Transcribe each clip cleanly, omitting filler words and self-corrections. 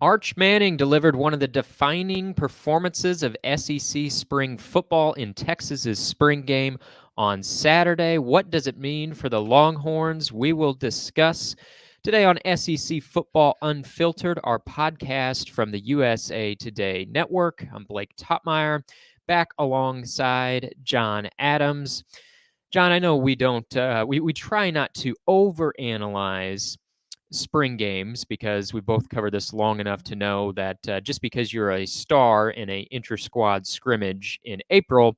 Arch Manning delivered one of the defining performances of SEC spring football in Texas's spring game on Saturday. What does it mean for the Longhorns? We will discuss today on SEC Football Unfiltered, our podcast from the USA Today Network. I'm Blake Toppmeyer, back alongside John Adams. John, I know we don't, we try not to overanalyze spring games because we both covered this long enough to know that just because you're a star in a inter-squad scrimmage in April,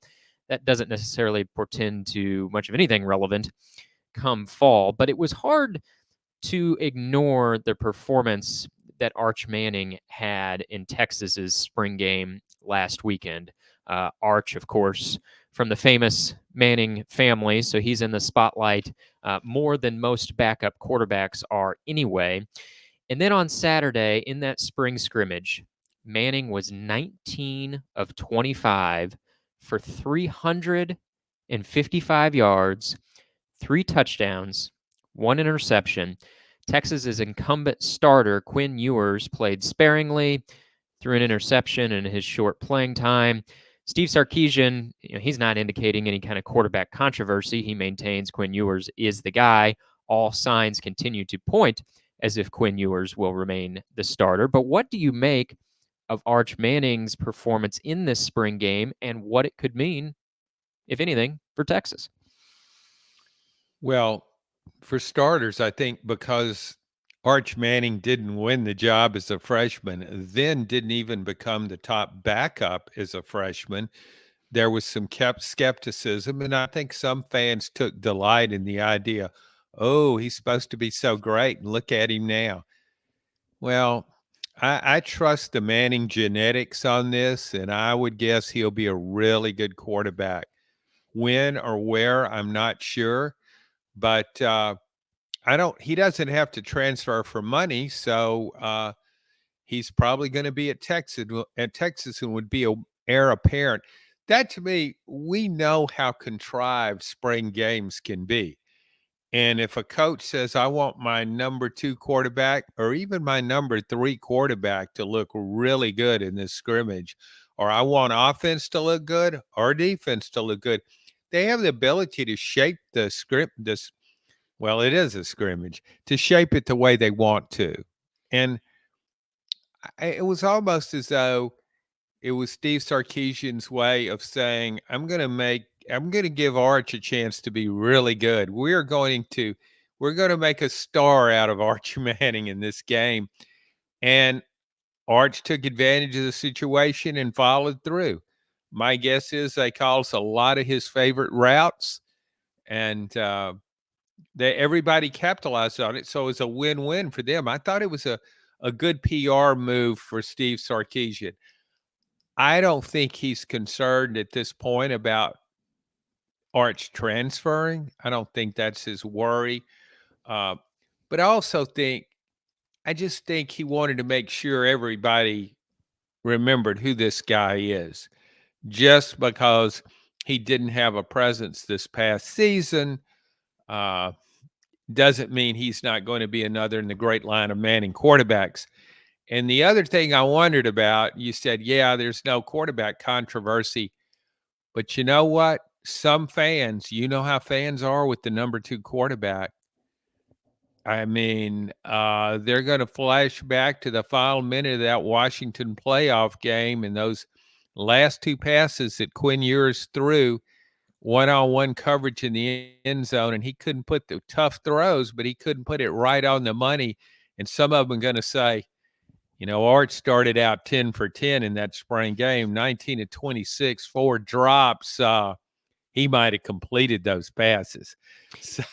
that doesn't necessarily portend to much of anything relevant come fall. But it was hard to ignore the performance that Arch Manning had in Texas's spring game last weekend. Arch, of course, from the famous Manning family, so he's in the spotlight more than most backup quarterbacks are anyway. And then on Saturday, in that spring scrimmage, Manning was 19 of 25 for 355 yards, 3 touchdowns, 1 interception. Texas's incumbent starter, Quinn Ewers, played sparingly, threw an interception in his short playing time. Steve Sarkisian, he's not indicating any kind of quarterback controversy. He maintains Quinn Ewers is the guy. All signs continue to point as if Quinn Ewers will remain the starter. But what do you make of Arch Manning's performance in this spring game and what it could mean, if anything, for Texas? Well, for starters, I think because Arch Manning didn't win the job as a freshman, then didn't even become the top backup as a freshman, there was some kept skepticism. And I think some fans took delight in the idea, oh, he's supposed to be so great. And look at him now. Well, I trust the Manning genetics on this, and I would guess he'll be a really good quarterback. When or where, I'm not sure. But he doesn't have to transfer for money. So he's probably going to be at Texas and would be a heir apparent. That to me, we know how contrived spring games can be. And if a coach says, I want my number 2 quarterback or even my number 3 quarterback to look really good in this scrimmage, or I want offense to look good or defense to look good, they have the ability to shape the script, well, it is a scrimmage, to shape it the way they want to. And it was almost as though it was Steve Sarkisian's way of saying, I'm going to give Arch a chance to be really good. We're going to make a star out of Arch Manning in this game. And Arch took advantage of the situation and followed through. My guess is they calls a lot of his favorite routes, and everybody capitalized on it. So it was a win-win for them. I thought it was a good PR move for Steve Sarkisian. I don't think he's concerned at this point about Arch transferring. I don't think that's his worry. Uh, but I just think he wanted to make sure everybody remembered who this guy is. Just because he didn't have a presence this past season uh, doesn't mean he's not going to be another in the great line of Manning quarterbacks. And the other thing I wondered about, you said, yeah, there's no quarterback controversy. But you know what? Some fans, you know how fans are with the number 2 quarterback. I mean, they're going to flash back to the final minute of that Washington playoff game and those last 2 passes that Quinn Ewers threw, one-on-one coverage in the end zone, and he couldn't put the tough throws, but he couldn't put it right on the money. And some of them are going to say, Art started out 10 for 10 in that spring game, 19 to 26, 4 drops. He might have completed those passes. So,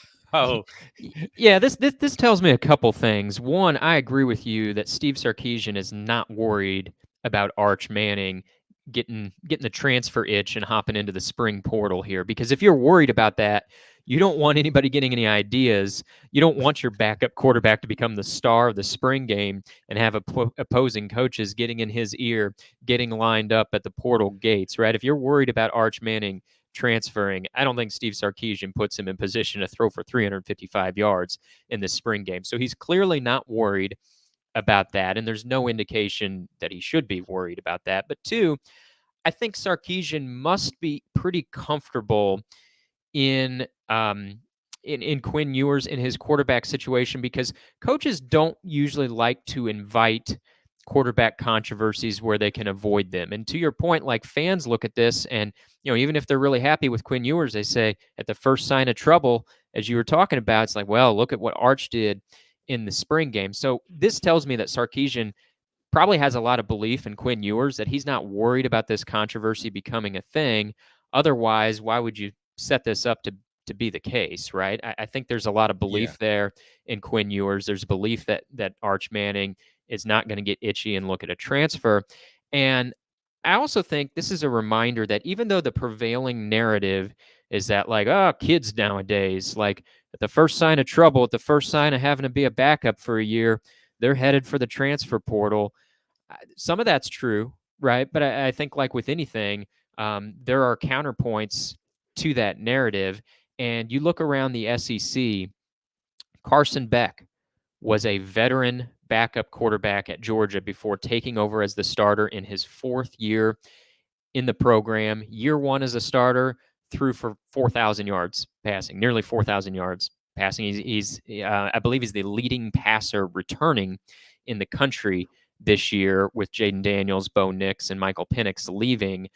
Yeah, this tells me a couple things. One, I agree with you that Steve Sarkisian is not worried about Arch Manning getting the transfer itch and hopping into the spring portal here. Because if you're worried about that, you don't want anybody getting any ideas. You don't want your backup quarterback to become the star of the spring game and have opposing coaches getting in his ear, getting lined up at the portal gates, right? If you're worried about Arch Manning transferring, I don't think Steve Sarkisian puts him in position to throw for 355 yards in this spring game. So he's clearly not worried. about that, and there's no indication that he should be worried about that. But two, I think Sarkisian must be pretty comfortable in in Quinn Ewers in his quarterback situation, because coaches don't usually like to invite quarterback controversies where they can avoid them. And to your point, like, fans look at this and, even if they're really happy with Quinn Ewers, they say at the first sign of trouble, as you were talking about, it's like, well, look at what Arch did in the spring game. So this tells me that Sarkisian probably has a lot of belief in Quinn Ewers, that he's not worried about this controversy becoming a thing. Otherwise, why would you set this up to be the case, right? I think there's a lot of Yeah. belief there in Quinn Ewers. There's belief that Arch Manning is not going to get itchy and look at a transfer. And I also think this is a reminder that even though the prevailing narrative is that, like, oh, kids nowadays, like, at the first sign of trouble, at the first sign of having to be a backup for a year, they're headed for the transfer portal. Some of that's true, right? But I think, like with anything, there are counterpoints to that narrative. And you look around the SEC, Carson Beck was a veteran backup quarterback at Georgia before taking over as the starter in his 4th year in the program. Year 1 as a starter, threw for 4,000 yards passing, nearly 4,000 yards passing. I believe he's the leading passer returning in the country this year, with Jaden Daniels, Bo Nix, and Michael Penix leaving.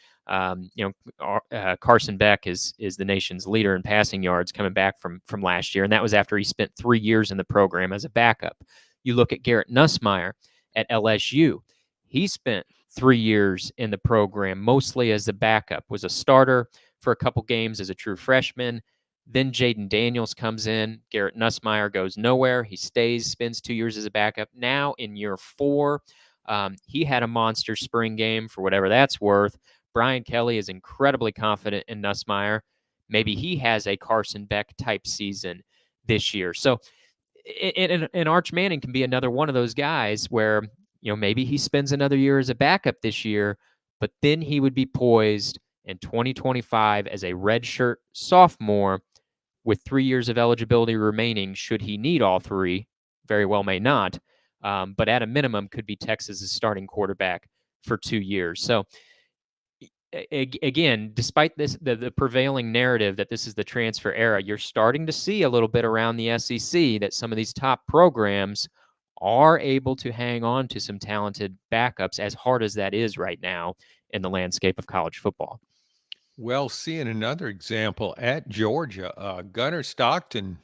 Carson Beck is the nation's leader in passing yards coming back from last year, and that was after he spent 3 years in the program as a backup. You look at Garrett Nussmeier at LSU. He spent 3 years in the program, mostly as a backup, was a starter for a couple games as a true freshman. Then Jaden Daniels comes in. Garrett Nussmeier goes nowhere. He stays, spends 2 years as a backup. Now in year 4, he had a monster spring game, for whatever that's worth. Brian Kelly is incredibly confident in Nussmeier. Maybe he has a Carson Beck type season this year. So, and Arch Manning can be another one of those guys where, maybe he spends another year as a backup this year, but then he would be poised in 2025 as a redshirt sophomore with 3 years of eligibility remaining, should he need all 3. Very well may not, but at a minimum could be Texas's starting quarterback for 2 years. So again, despite this, the prevailing narrative that this is the transfer era, you're starting to see a little bit around the SEC that some of these top programs are able to hang on to some talented backups, as hard as that is right now in the landscape of college football. Well, seeing another example at Georgia, Gunnar Stockton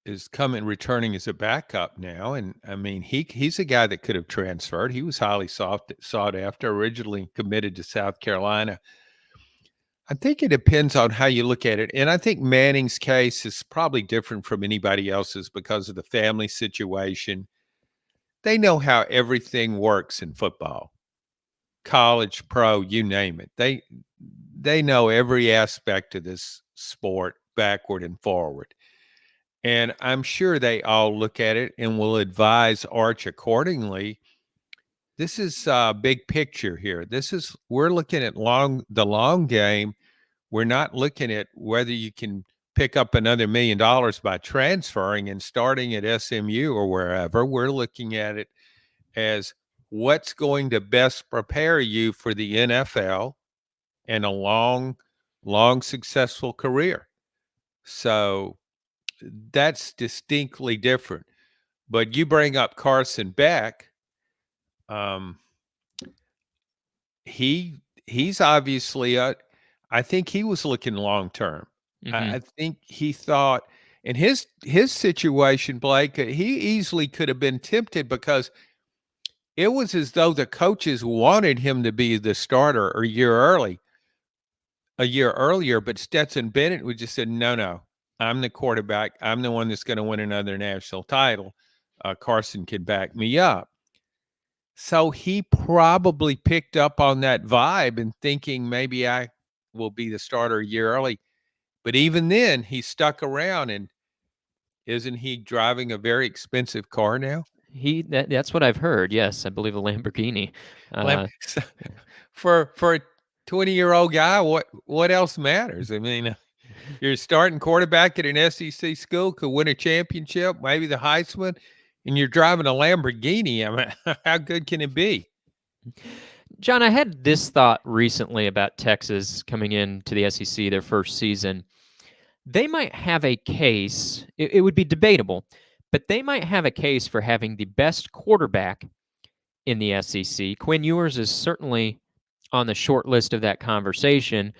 is returning as a backup now, and I mean he's a guy that could have transferred. He was highly sought after, originally committed to South Carolina. I think it depends on how you look at it, and I think Manning's case is probably different from anybody else's because of the family situation. They know how everything works in football, college, pro, you name it. They know every aspect of this sport backward and forward. And I'm sure they all look at it and will advise Arch accordingly. This is a big picture here. We're looking at the long game. We're not looking at whether you can pick up another $1 million by transferring and starting at SMU or wherever. We're looking at it as what's going to best prepare you for the NFL and a long, successful career. So that's distinctly different. But you bring up Carson Beck. He's obviously I think he was looking long term. I think he thought in his situation, Blake, he easily could have been tempted because it was as though the coaches wanted him to be the starter a year earlier, but Stetson Bennett would just said, no, I'm the quarterback. I'm the one that's going to win another national title. Carson can back me up. So he probably picked up on that vibe and thinking maybe I will be the starter a year early. But even then, he stuck around, and isn't he driving a very expensive car now? That's what I've heard. Yes, I believe a Lamborghini. For a 20-year-old guy, what else matters? I mean, you're starting quarterback at an SEC school, could win a championship, maybe the Heisman. and you're driving a Lamborghini. I mean, how good can it be? John, I had this thought recently about Texas coming into the SEC their first season. They might have a case, it would be debatable, but they might have a case for having the best quarterback in the SEC. Quinn Ewers is certainly on the short list of that conversation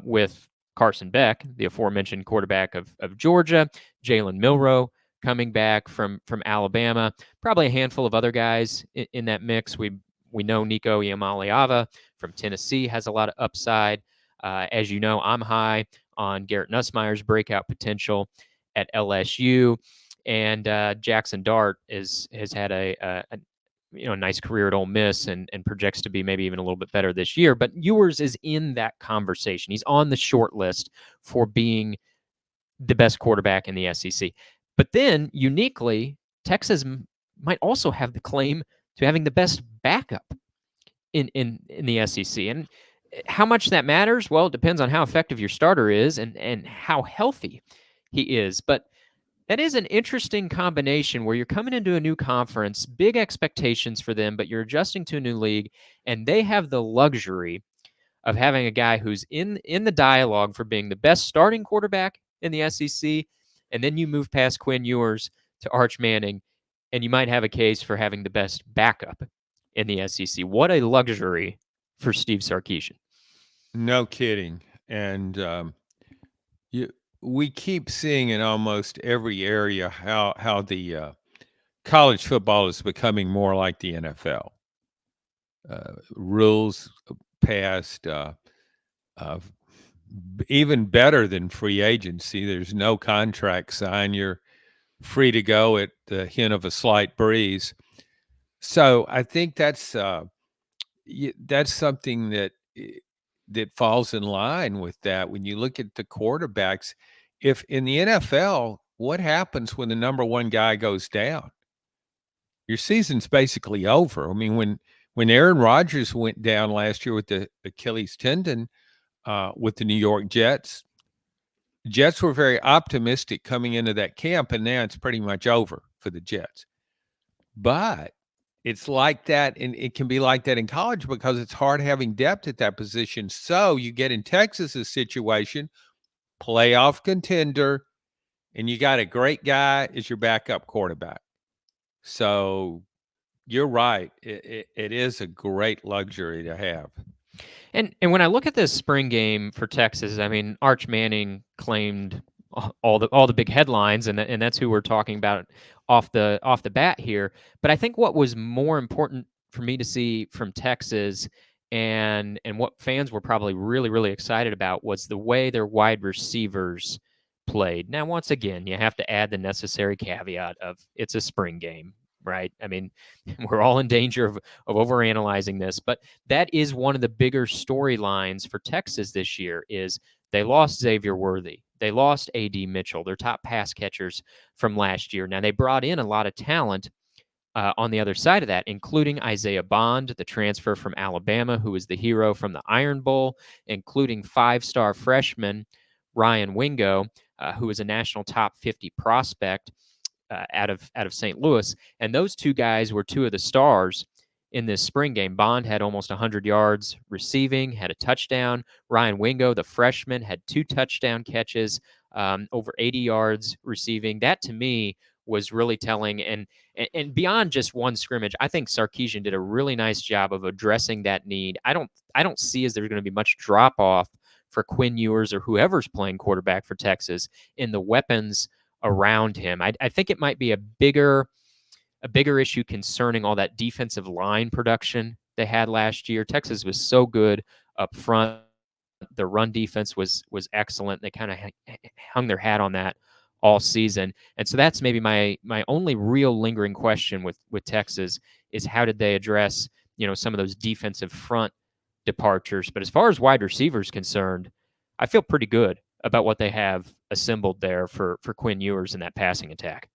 with Carson Beck, the aforementioned quarterback of Georgia, Jalen Milroe coming back from Alabama, probably a handful of other guys in that mix. We know Nico Iamaleava from Tennessee has a lot of upside. As you know, I'm high on Garrett Nussmeier's breakout potential at LSU, and Jackson Dart has had a nice career at Ole Miss and projects to be maybe even a little bit better this year. But Ewers is in that conversation. He's on the short list for being the best quarterback in the SEC. But then, uniquely, Texas might also have the claim to having the best backup in the SEC. And how much that matters, well, it depends on how effective your starter is and how healthy he is. But that is an interesting combination where you're coming into a new conference, big expectations for them, but you're adjusting to a new league, and they have the luxury of having a guy who's in the dialogue for being the best starting quarterback in the SEC, and then you move past Quinn Ewers to Arch Manning, and you might have a case for having the best backup in the SEC. What a luxury for Steve Sarkisian. No kidding. And we keep seeing in almost every area how the college football is becoming more like the NFL. Rules passed, even better than free agency. There's no contract sign. You're free to go at the hint of a slight breeze. So I think that's something that falls in line with that. When you look at the quarterbacks, if in the NFL, what happens when the number one guy goes down? Your season's basically over. I mean, when Aaron Rodgers went down last year with the Achilles tendon with the New York Jets, Jets were very optimistic coming into that camp, and now it's pretty much over for the Jets. But it's like that, and it can be like that in college because it's hard having depth at that position. So you get in Texas's situation, playoff contender, and you got a great guy as your backup quarterback. So you're right. It is a great luxury to have. And when I look at this spring game for Texas, I mean, Arch Manning claimed all the big headlines, and that's who we're talking about off the bat here. But I think what was more important for me to see from Texas, and what fans were probably really excited about, was the way their wide receivers played. Now, once again, you have to add the necessary caveat of it's a spring game, right? I mean, we're all in danger of overanalyzing this, but that is one of the bigger storylines for Texas this year. Is they lost Xavier Worthy, they lost A.D. Mitchell, their top pass catchers from last year. Now they brought in a lot of talent on the other side of that, including Isaiah Bond, the transfer from Alabama, who is the hero from the Iron Bowl, including five-star freshman Ryan Wingo, who is a national top 50 prospect out of St. Louis. And those two guys were two of the stars in this spring game. Bond had almost 100 yards receiving, had a touchdown. Ryan Wingo, the freshman, had 2 touchdown catches, over 80 yards receiving. That, to me, was really telling. And beyond just one scrimmage, I think Sarkisian did a really nice job of addressing that need. I don't see as there's going to be much drop off for Quinn Ewers or whoever's playing quarterback for Texas in the weapons around him. I think it might be a bigger issue concerning all that defensive line production they had last year. Texas was so good up front. The run defense was excellent. They kind of hung their hat on that all season. And so that's maybe my only real lingering question with Texas is how did they address, some of those defensive front departures. But as far as wide receivers concerned, I feel pretty good about what they have assembled there for Quinn Ewers in that passing attack.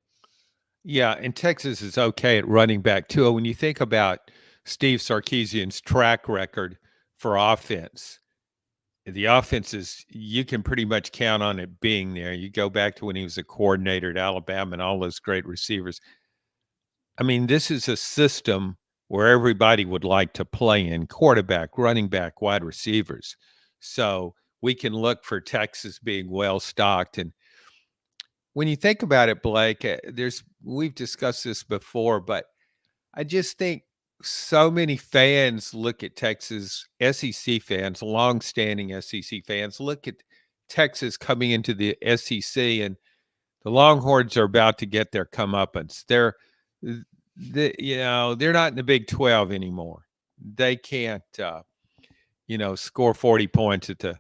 Yeah, and Texas is okay at running back too. When you think about Steve Sarkisian's track record for offense, the offenses, you can pretty much count on it being there. You go back to when he was a coordinator at Alabama and all those great receivers. I mean, this is a system where everybody would like to play in: quarterback, running back, wide receivers. So we can look for Texas being well stocked. And when you think about it, Blake, we've discussed this before, but I just think so many fans look at Texas, SEC fans, longstanding SEC fans, look at Texas coming into the SEC, and the Longhorns are about to get their comeuppance. They're not in the Big 12 anymore. They can't, score 40 points at the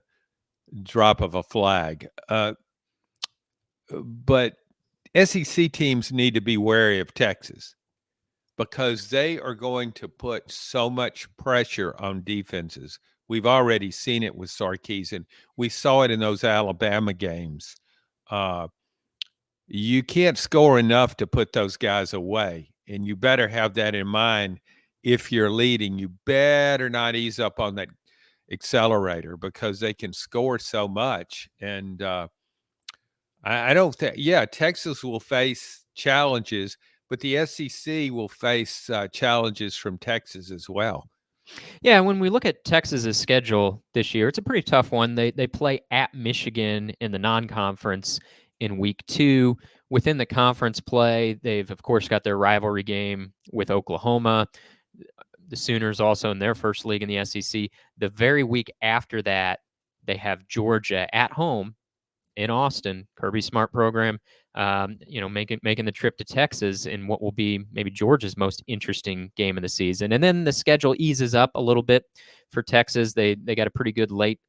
drop of a flag. But SEC teams need to be wary of Texas, because they are going to put so much pressure on defenses. We've already seen it with Sarkisian. We saw it in those Alabama games. Uh, you can't score enough to put those guys away, and you better have that in mind. If you're leading, you better not ease up on that accelerator, because they can score so much. And I don't think, yeah, Texas will face challenges, but the SEC will face challenges from Texas as well. Yeah, when we look at Texas's schedule this year, it's a pretty tough one. They play at Michigan in the non-conference in week 2. Within the conference play, they've of course got their rivalry game with Oklahoma. The Sooners also in their first league in the SEC. The very week after that, they have Georgia at home in Austin, Kirby Smart program, making the trip to Texas in what will be maybe Georgia's most interesting game of the season. And then the schedule eases up a little bit for Texas. They got a pretty good late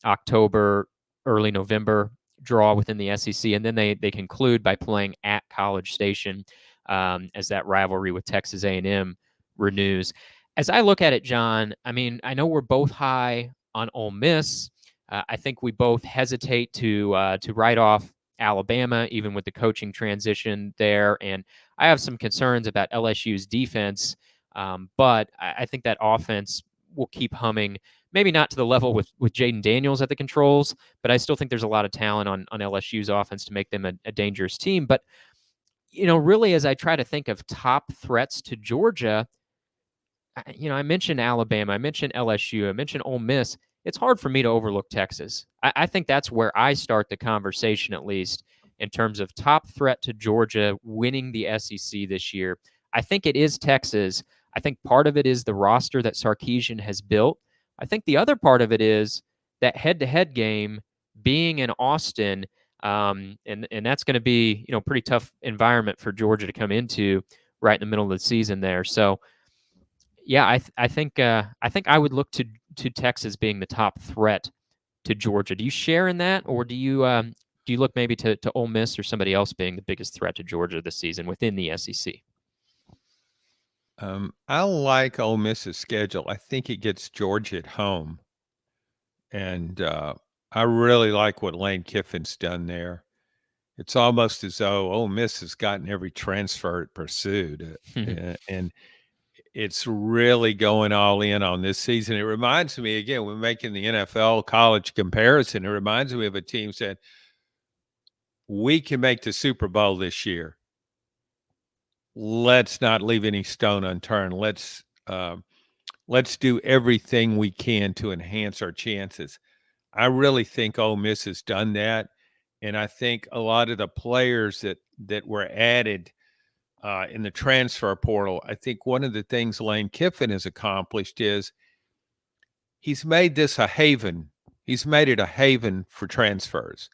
October, early November draw within the SEC, and then they conclude by playing at College Station as that rivalry with Texas A&M renews. As I look at it, John, I mean, I know we're both high on Ole Miss. I think we both hesitate to write off Alabama, even with the coaching transition there. And I have some concerns about LSU's defense, but I think that offense will keep humming. Maybe not to the level with Jaden Daniels at the controls, but I still think there's a lot of talent on LSU's offense to make them a dangerous team. But really, as I try to think of top threats to Georgia, I mentioned Alabama, I mentioned LSU, I mentioned Ole Miss. It's hard for me to overlook Texas. I think that's where I start the conversation, at least in terms of top threat to Georgia winning the SEC this year. I think it is Texas. I think part of it is the roster that Sarkisian has built. I think the other part of it is that head-to-head game being in Austin, and that's going to be pretty tough environment for Georgia to come into right in the middle of the season there. So yeah, I think I would look to Texas being the top threat to Georgia. Do you share in that, or do you look maybe to Ole Miss or somebody else being the biggest threat to Georgia this season within the SEC? I like Ole Miss's schedule. I think it gets Georgia at home, and I really like what Lane Kiffin's done there. It's almost as though Ole Miss has gotten every transfer it pursued, and it's really going all in on this season. It reminds me, again, we're making the NFL college comparison. It reminds me of a team said, we can make the Super Bowl this year. Let's not leave any stone unturned. Let's do everything we can to enhance our chances. I really think Ole Miss has done that, and I think a lot of the players that were added in the transfer portal, I think one of the things Lane Kiffin has accomplished is he's made this a haven. He's made it a haven for transfers.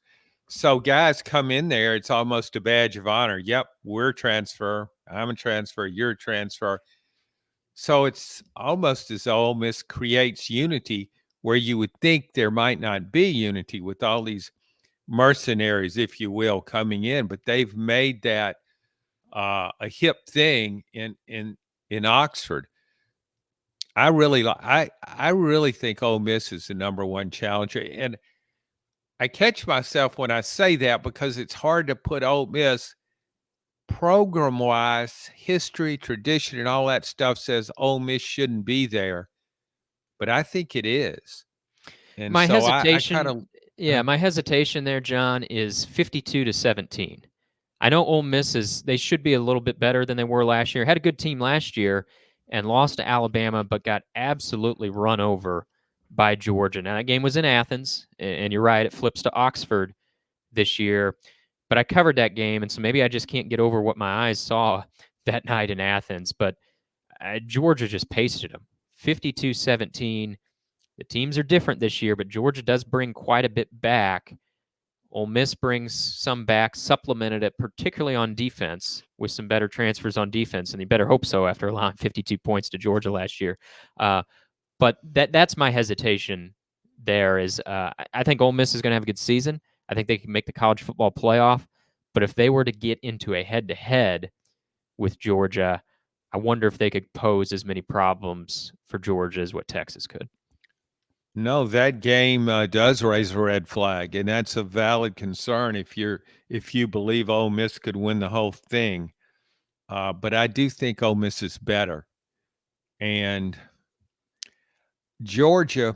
So guys come in there, it's almost a badge of honor. Yep, we're a transfer. I'm a transfer. You're a transfer. So it's almost as though Ole Miss creates unity where you would think there might not be unity with all these mercenaries, if you will, coming in, but they've made that a hip thing in Oxford. I really think Ole Miss is the number one challenger, and I catch myself when I say that because it's hard to put Ole Miss program wise, history, tradition, and all that stuff says Ole Miss shouldn't be there, but I think it is, and My so I kind hesitation, of yeah, my hesitation there, John, is 52-17. I know Ole Miss they should be a little bit better than they were last year. Had a good team last year and lost to Alabama, but got absolutely run over by Georgia. Now that game was in Athens, and you're right, it flips to Oxford this year. But I covered that game, and so maybe I just can't get over what my eyes saw that night in Athens. But Georgia just pasted them 52-17. The teams are different this year, but Georgia does bring quite a bit back. Ole Miss brings some back, supplemented it, particularly on defense, with some better transfers on defense, and you better hope so after allowing 52 points to Georgia last year. But that's my hesitation there is I think Ole Miss is going to have a good season. I think they can make the college football playoff. But if they were to get into a head-to-head with Georgia, I wonder if they could pose as many problems for Georgia as what Texas could. No, that game does raise a red flag, and that's a valid concern if you believe Ole Miss could win the whole thing. But I do think Ole Miss is better, and Georgia.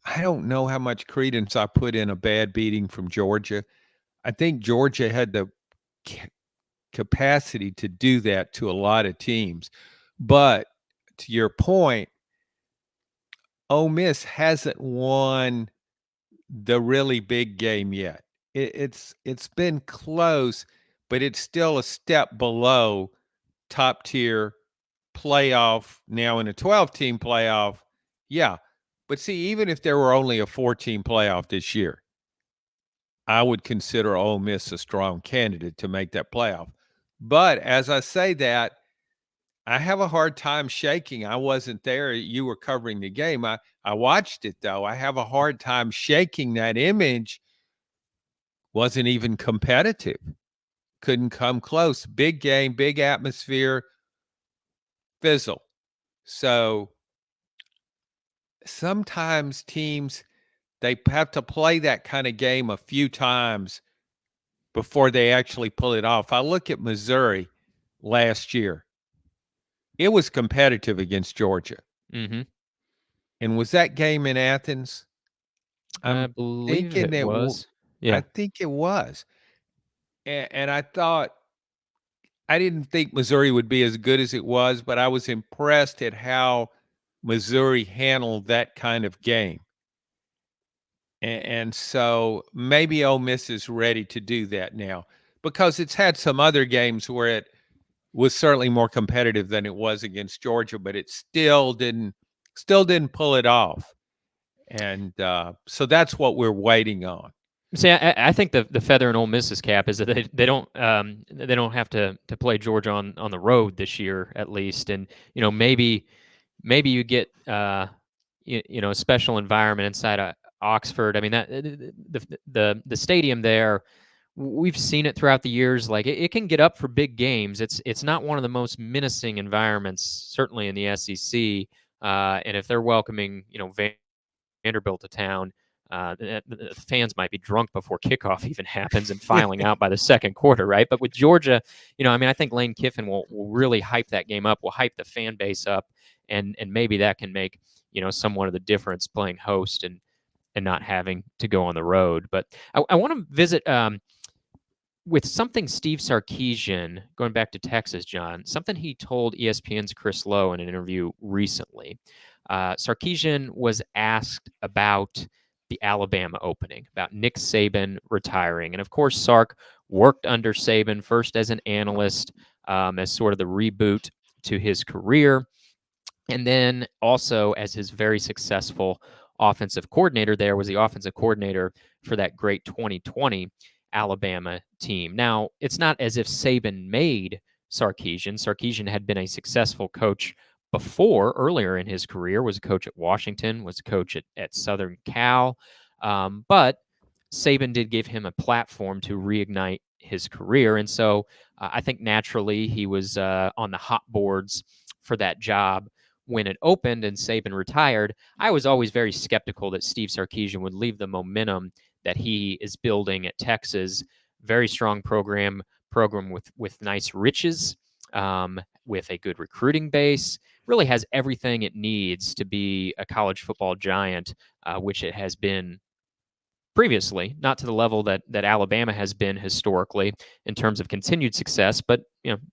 I don't know how much credence I put in a bad beating from Georgia. I think Georgia had the capacity to do that to a lot of teams, but to your point, Ole Miss hasn't won the really big game yet. It's been close, but it's still a step below top tier playoff. Now in a 12-team playoff, yeah. But see, even if there were only a 4-team playoff this year, I would consider Ole Miss a strong candidate to make that playoff. But as I say that, I have a hard time shaking. I wasn't there. You were covering the game. I watched it, though. I have a hard time shaking that image. Wasn't even competitive. Couldn't come close. Big game, big atmosphere, fizzle. So sometimes teams, they have to play that kind of game a few times before they actually pull it off. I look at Missouri last year. It was competitive against Georgia. Mm-hmm. And was that game in Athens? I I'm believe thinking it it was. I Yeah. think it was. And I thought I didn't think Missouri would be as good as it was, but I was impressed at how Missouri handled that kind of game. And so maybe Ole Miss is ready to do that now because it's had some other games where it was certainly more competitive than it was against Georgia, but it still didn't pull it off. And so that's what we're waiting on. See, I think the feather in Ole Miss's cap is that they don't have to play Georgia on the road this year at least, and maybe you get a special environment inside of Oxford. I mean that the stadium there, we've seen it throughout the years. Like it can get up for big games. It's not one of the most menacing environments, certainly in the SEC. And if they're welcoming Vanderbilt to town, the fans might be drunk before kickoff even happens and filing out by the second quarter, right? But with Georgia, I mean, I think Lane Kiffin will really hype that game up, will hype the fan base up, and maybe that can make somewhat of the difference playing host and not having to go on the road. But I want to visit with something Steve Sarkisian, going back to Texas, John, something he told ESPN's Chris Lowe in an interview recently. Sarkisian was asked about the Alabama opening, about Nick Saban retiring. And of course, Sark worked under Saban first as an analyst, as sort of the reboot to his career, and then also as his very successful offensive coordinator. There was the offensive coordinator for that great 2020 Alabama team. Now, it's not as if Saban made Sarkisian. Sarkisian had been a successful coach before, earlier in his career, was a coach at Washington, was a coach at Southern Cal. But Saban did give him a platform to reignite his career. And so I think naturally he was on the hot boards for that job when it opened and Saban retired. I was always very skeptical that Steve Sarkisian would leave the momentum that he is building at Texas. Very strong program with nice riches, with a good recruiting base. Really has everything it needs to be a college football giant, which it has been previously, not to the level that Alabama has been historically in terms of continued success, but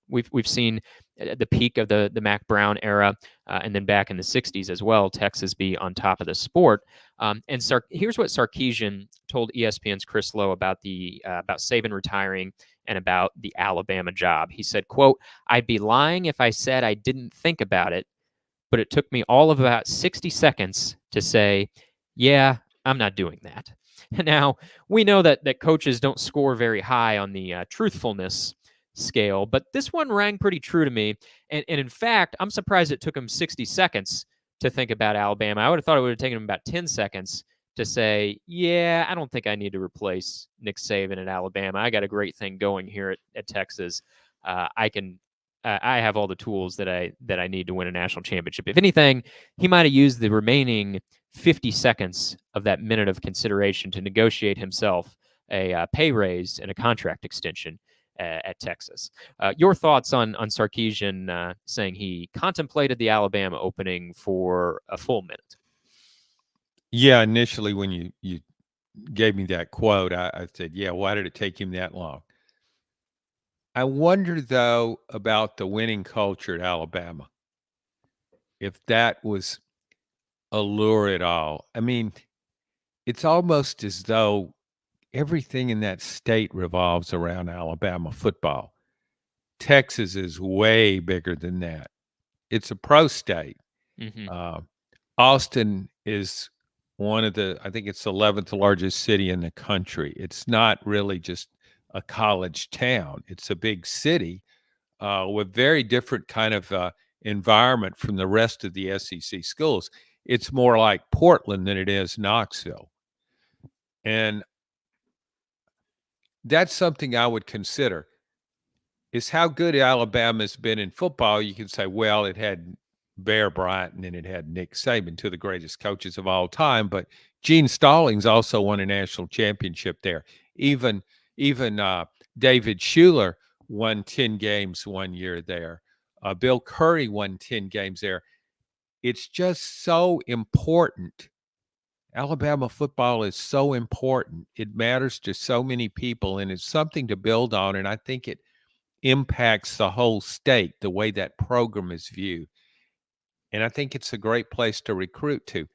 we've seen the peak of the Mac Brown era, and then back in the '60s as well, Texas be on top of the sport. Here's what Sarkisian told ESPN's Chris Lowe about about Saban retiring and about the Alabama job. He said, "quote I'd be lying if I said I didn't think about it, but it took me all of about 60 seconds to say, yeah, I'm not doing that." Now, we know that coaches don't score very high on the truthfulness scale, but this one rang pretty true to me. And in fact, I'm surprised it took him 60 seconds to think about Alabama. I would have thought it would have taken him about 10 seconds to say, yeah, I don't think I need to replace Nick Saban at Alabama. I got a great thing going here at Texas. I have all the tools that I need to win a national championship. If anything, he might have used the remaining 50 seconds of that minute of consideration to negotiate himself a pay raise and a contract extension at Texas. Your thoughts on Sarkisian saying he contemplated the Alabama opening for a full minute? Yeah, initially when you gave me that quote, I said, yeah, why did it take him that long? I wonder, though, about the winning culture at Alabama, if that was a lure at all. I mean, it's almost as though everything in that state revolves around Alabama football. Texas is way bigger than that. It's a pro state. Mm-hmm. Uh, Austin is I think it's the 11th largest city in the country. It's not really just a college town. It's a big city with very different kind of environment from the rest of the SEC schools. It's more like Portland than it is Knoxville. And that's something I would consider is how good Alabama's been in football. You can say, well, it had Bear Bryant and then it had Nick Saban, two of the greatest coaches of all time. But Gene Stallings also won a national championship there. Even David Schuler won 10 games one year there. Bill Curry won 10 games there. It's just so important. Alabama football is so important. It matters to so many people, and it's something to build on. And I think it impacts the whole state, the way that program is viewed. And I think it's a great place to recruit to.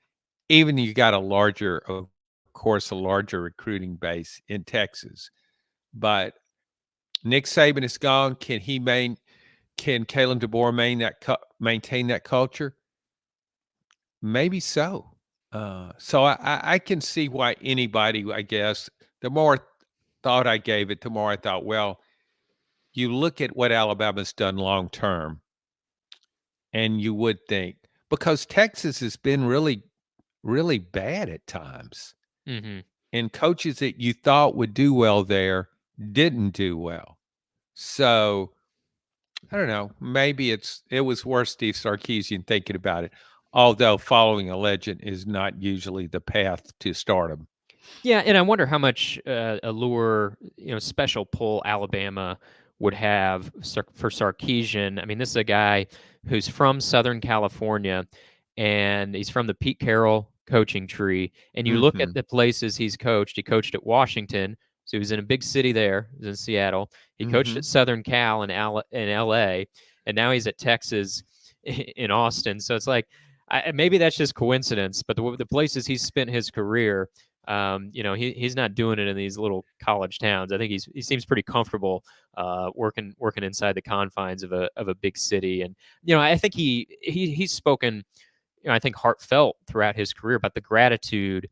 Even you got of course, a larger recruiting base in Texas. But Nick Saban is gone. Can Kalen DeBoer maintain that culture? Maybe so. So I can see why anybody, I guess, the more thought I gave it, the more I thought, well, you look at what Alabama's done long term, and you would think, because Texas has been really, really bad at times, Mm-hmm. and coaches that you thought would do well there didn't do well. So I don't know. Maybe it was worth Steve Sarkisian thinking about it. Although following a legend is not usually the path to stardom. Yeah, and I wonder how much allure, special pull Alabama would have for Sarkisian. I mean, this is a guy who's from Southern California, and he's from the Pete Carroll coaching tree. And you look at Mhm. the places he's coached. He coached at Washington, so he was in a big city there. He was in Seattle. He coached at Mhm. Southern Cal in L.A., and now he's at Texas in Austin. So it's like maybe that's just coincidence, but the places he's spent his career, he's not doing it in these little college towns. I think he seems pretty comfortable working inside the confines of a big city. And I think he's spoken, I think heartfelt throughout his career about the gratitude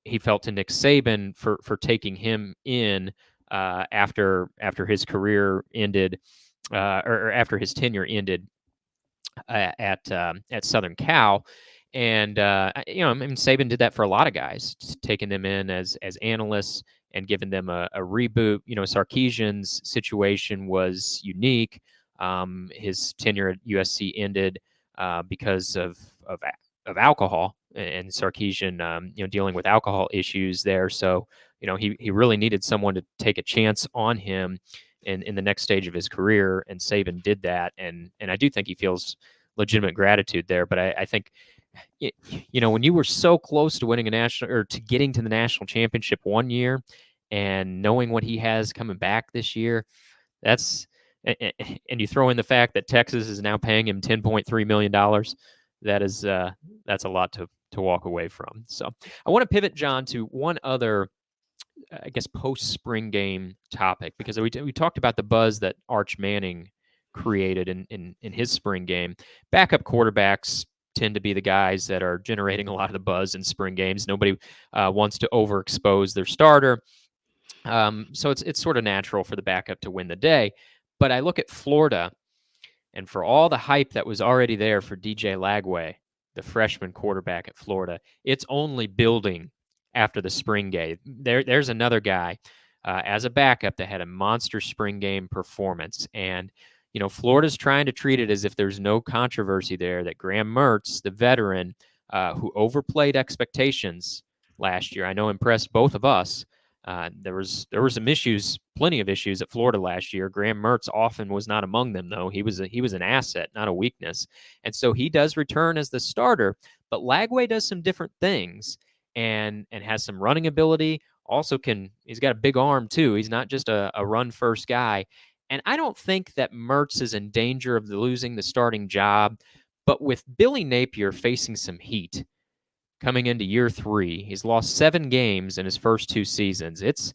he felt to Nick Saban for taking him in after his career ended, or after his tenure ended at Southern Cal. And I mean, Saban did that for a lot of guys, taking them in as analysts and giving them a reboot. Sarkisian's situation was unique. His tenure at USC ended because of alcohol, and Sarkisian, dealing with alcohol issues there. So he really needed someone to take a chance on him in the next stage of his career, and Saban did that. And I do think he feels legitimate gratitude there. But I think when you were so close to winning a national or to getting to the national championship one year, and knowing what he has coming back this year, that's and you throw in the fact that Texas is now paying him $10.3 million. That's a lot to walk away from. So I want to pivot, John, to one other, I guess, post-spring game topic, because we talked about the buzz that Arch Manning created in his spring game. Backup quarterbacks tend to be the guys that are generating a lot of the buzz in spring games. Nobody wants to overexpose their starter. So it's sort of natural for the backup to win the day. But I look at Florida, and for all the hype that was already there for DJ Lagway, the freshman quarterback at Florida, it's only building after the spring game. There's another guy as a backup that had a monster spring game performance. And, Florida's trying to treat it as if there's no controversy there, that Graham Mertz, the veteran, who overplayed expectations last year, I know impressed both of us. There were some issues, plenty of issues at Florida last year. Graham Mertz often was not among them, though. He was an asset, not a weakness, and so he does return as the starter. But Lagway does some different things and has some running ability. Also, he's got a big arm too. He's not just a run first guy. And I don't think that Mertz is in danger of losing the starting job. But with Billy Napier facing some heat coming into year 3, he's lost 7 games in his first 2 seasons. It's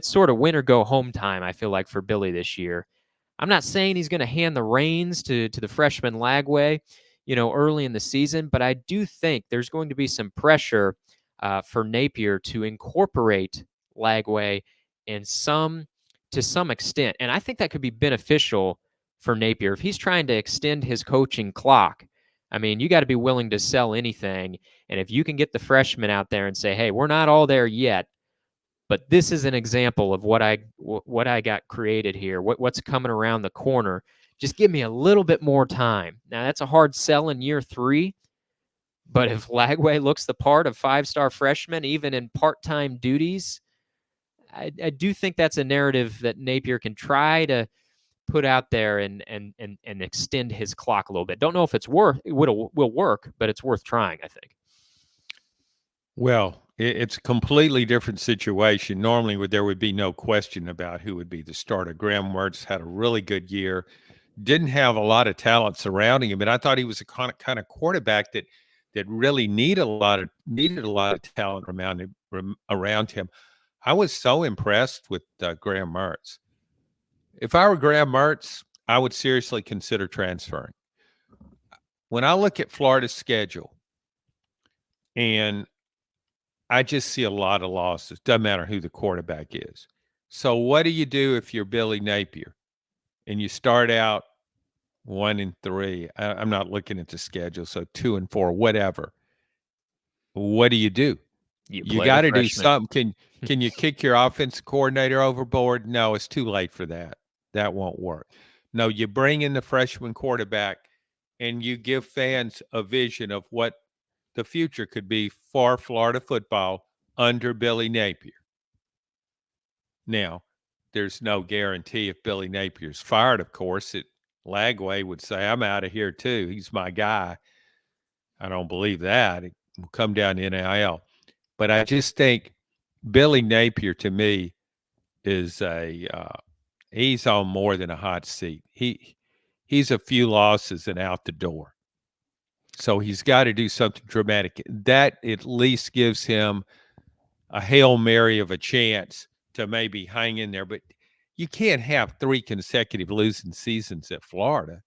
sort of win or go home time, I feel like, for Billy this year. I'm not saying he's going to hand the reins to the freshman Lagway, early in the season, but I do think there's going to be some pressure for Napier to incorporate Lagway to some extent. And I think that could be beneficial for Napier if he's trying to extend his coaching clock. I mean, you got to be willing to sell anything. And if you can get the freshmen out there and say, hey, we're not all there yet, but this is an example of what I got created here, what's coming around the corner. Just give me a little bit more time. Now, that's a hard sell in year 3, but if Lagway looks the part of 5-star freshman, even in part-time duties, I do think that's a narrative that Napier can try to put out there and extend his clock a little bit. Don't know if will work, but it's worth trying, I think. Well, it's a completely different situation. Normally, there would be no question about who would be the starter. Graham Mertz had a really good year, didn't have a lot of talent surrounding him, but I thought he was a kind of quarterback that really needed a lot of talent around him. I was so impressed with Graham Mertz. If I were Graham Mertz, I would seriously consider transferring. When I look at Florida's schedule, and I just see a lot of losses. Doesn't matter who the quarterback is. So what do you do if you're Billy Napier and you start out 1-3? I'm not looking at the schedule, so 2-4, whatever. What do? You got to do something. Can you kick your offensive coordinator overboard? No, it's too late for that. That won't work. No, you bring in the freshman quarterback and you give fans a vision of what the future could be for Florida football under Billy Napier. Now, there's no guarantee if Billy Napier's fired, of course, that Lagway would say, I'm out of here too. He's my guy. I don't believe that. It will come down to NIL. But I just think Billy Napier, to me, is he's on more than a hot seat. He's a few losses and out the door. So he's got to do something dramatic. That at least gives him a Hail Mary of a chance to maybe hang in there. But you can't have 3 consecutive losing seasons at Florida.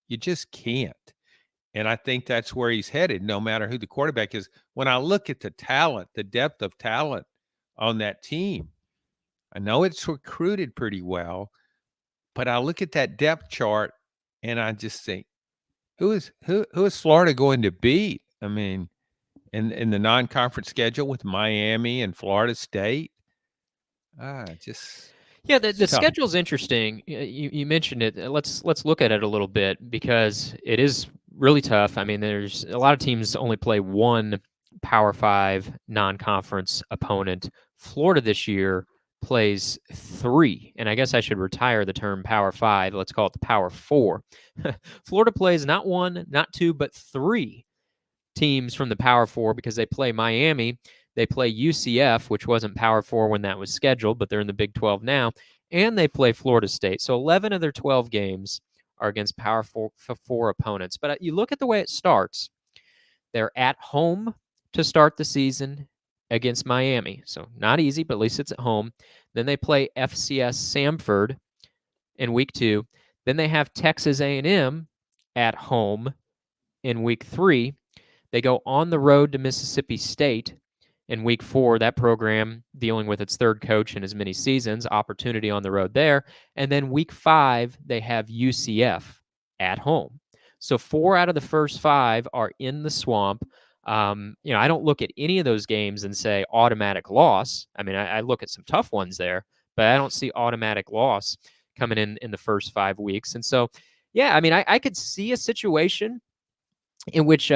You just can't. And I think that's where he's headed, no matter who the quarterback is. When I look at the talent, the depth of talent on that team, I know it's recruited pretty well, but I look at that depth chart and I just think, who is Florida going to beat? I mean, in the non-conference schedule with Miami and Florida State, yeah, the schedule's interesting. You mentioned it. Let's look at it a little bit because it is really tough. I mean, there's a lot of teams only play one Power 5 non-conference opponent. Florida this year plays 3, and I guess I should retire the term Power 5. Let's call it the Power 4. Florida plays not 1, not 2, but 3 teams from the Power Four because they play Miami, they play UCF, which wasn't Power Four when that was scheduled, but they're in the Big 12 now, and they play Florida State. So 11 of their 12 games are against Power Four opponents. But you look at the way it starts. They're at home to start the season against Miami. So not easy, but at least it's at home. Then they play FCS Samford in week 2. Then they have Texas A&M at home in week 3. They go on the road to Mississippi State in week 4. That program dealing with its third coach in as many seasons, opportunity on the road there. And then week 5, they have UCF at home. So 4 out of the first 5 are in the swamp. I don't look at any of those games and say automatic loss. I mean, I look at some tough ones there, but I don't see automatic loss coming in the first 5 weeks. And so, yeah, I mean, I could see a situation in which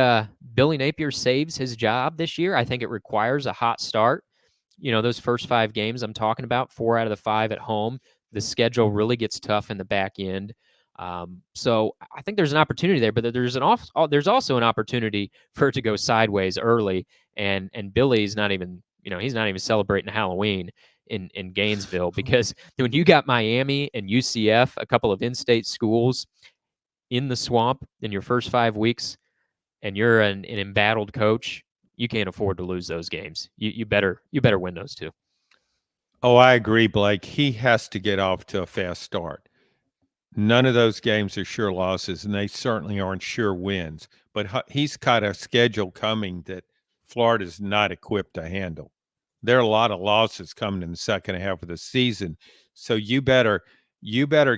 Billy Napier saves his job this year. I think it requires a hot start. Those first 5 games I'm talking about, 4 out of the 5 at home. The schedule really gets tough in the back end. So I think there's an opportunity there, but there's also an opportunity for it to go sideways early. And Billy's not even, he's not even celebrating Halloween in Gainesville, because when you got Miami and UCF, a couple of in-state schools in the swamp in your first 5 weeks, and you're an embattled coach, you can't afford to lose those games. You better win those 2. Oh, I agree, Blake. He has to get off to a fast start. None of those games are sure losses, and they certainly aren't sure wins. But he's got a schedule coming that Florida's not equipped to handle. There are a lot of losses coming in the second half of the season, so you better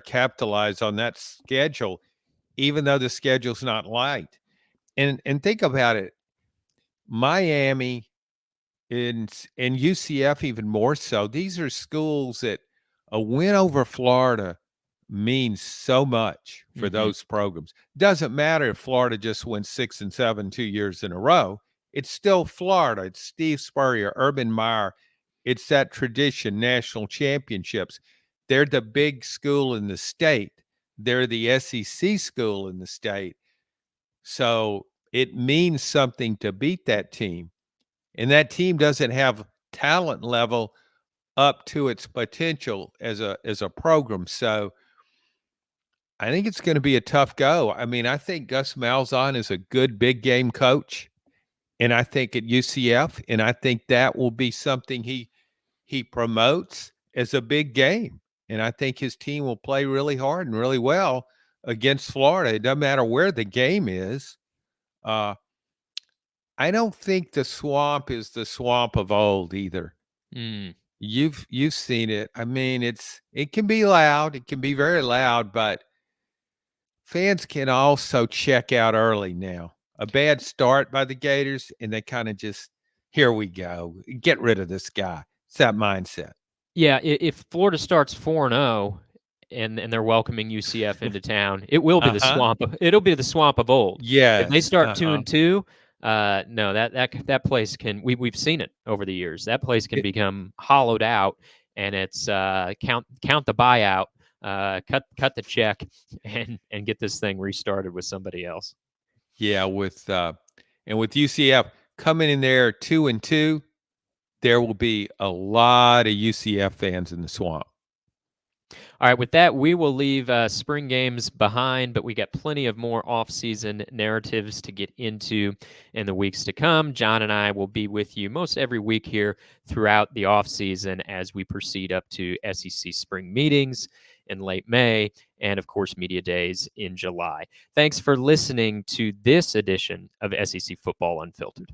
capitalize on that schedule, even though the schedule's not light. And think about it, Miami and UCF even more so. These are schools that a win over Florida means so much for those programs. Doesn't matter if Florida just wins 6 and 7 2 years in a row. It's still Florida. It's Steve Spurrier, Urban Meyer. It's that tradition, national championships. They're the big school in the state. They're the SEC school in the state. So it means something to beat that team. And that team doesn't have talent level up to its potential as a program. So I think it's going to be a tough go. I mean, I think Gus Malzahn is a good big game coach, and I think at UCF, and I think that will be something he promotes as a big game. And I think his team will play really hard and really well against Florida. It doesn't matter where the game is. I don't think the swamp is the swamp of old either. You've seen it. I mean, it can be loud. It can be very loud, but fans can also check out early now. A bad start by the Gators, and they kind of just, here we go. Get rid of this guy. It's that mindset. Yeah, if Florida starts 4-0 and they're welcoming UCF into town, it will be the swamp. It'll be the swamp of old. Yeah. If they start 2-2, no, that place can. We've seen it over the years. That place can become hollowed out, and it's count the buyout, cut the check, and get this thing restarted with somebody else. Yeah, with UCF coming in there 2-2, there will be a lot of UCF fans in the swamp. All right, with that, we will leave spring games behind, but we got plenty of more off-season narratives to get into in the weeks to come. John and I will be with you most every week here throughout the off-season as we proceed up to SEC spring meetings in late May and, of course, media days in July. Thanks for listening to this edition of SEC Football Unfiltered.